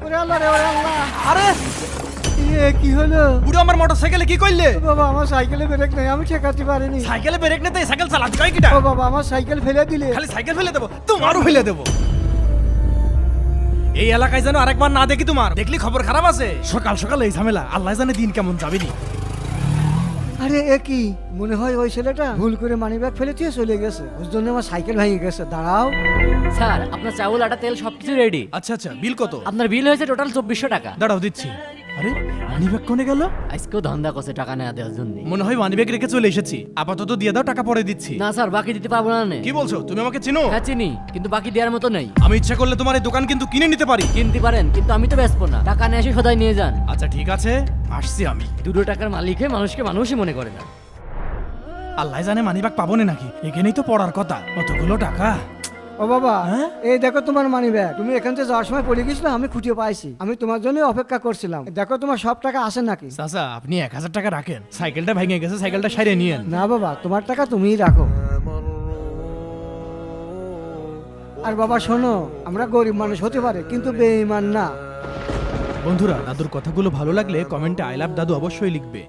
ওরে আল্লাহ রে, ওরে আল্লাহ। আরে কি হলো? বুড়ো আমার মোটরসাইকেলে কি করলে? বাবা আমার সাইকেলে ব্রেক নেই, আমি ঠেকাতে পারিনি। সাইকেলে ব্রেক নিতে সাইকেল চালাতে হয় কিটা? ও বাবা আমার সাইকেল ফেলে দিলে। খালি সাইকেল ফেলে দেবো, তোমারও ফেলে দেবো। এই এলাকায় যেন আরেকবার না দেখি তোমার, দেখলি খবর খারাপ আছে। সকাল সকাল এই ঝামেলা, আল্লাহ জানে দিন কেমন যাবেনি। আরে এ কি, মনে হয় ওই ছেলেটা ভুল করে মানিব্যাগ ফেলে দিয়ে চলে গেছে, ওর জন্য আমার সাইকেল ভেঙে গেছে। দাঁড়াও। স্যার আপনার চাউল আটা তেল সবকিছু রেডি। আচ্ছা আচ্ছা, বিল কত? আপনার বিল হয়েছে টোটাল 2400 টাকা। দাঁড়াও দিচ্ছি। আরে মানিব্যাগ কোনে গেল? আজকেও ধান্দা করছে টাকা নেওয়া দেওয়ার জন্য। মনে হয় মানিব্যাগ রেখে চলে এসেছি। আপাতত দিয়ে দাও, টাকা পরে দিচ্ছি। না স্যার বাকি দিতে পারবো না। কি বলছো? তুমি আমাকে চিনো? হ্যাঁ চিনি, কিন্তু বাকি দেওয়ার মতো নেই। আমি ইচ্ছা করলে তোমার এই দোকান কিন্তু কিনে নিতে পারি। কিনতে পারেন, কিন্তু আমি তো বেচবো না। টাকা নিয়ে এসে সদাই নিয়ে যান। আচ্ছা ঠিক আছে, আসছি আমি। 2 টাকার মালিক হয়ে মানুষকে মানুষই মনে করে না। আল্লাহ জানে মানিব্যাগ পাবো না নাকি, এখানেই তো পড়ার কথা। কতগুলো টাকা। ও বাবা, হ্যাঁ? এই দেখো তোমার মানিব্যাগ। তুমি এখান থেকে যাওয়ার সময় পড়ে গেছিল, আমি খুঁজে পাইছি। আমি তোমার জন্য অপেক্ষা করছিলাম। দেখো তোমার সব টাকা আসে নাকি। চাচা আপনি 1000 টাকা রাখেন, সাইকেলটা ভেঙে গেছে, সাইকেলটা সারিয়ে নিয়েন। না বাবা, তোমার টাকা তুমিই রাখো। আর বাবা শোনো, আমরা গরিব মানুষ হতে পারে কিন্তু বেঈমান না। বন্ধুরা, দাদুর কথাগুলো ভালো লাগলে কমেন্টে আই লাভ দাদু অবশ্যই লিখবে।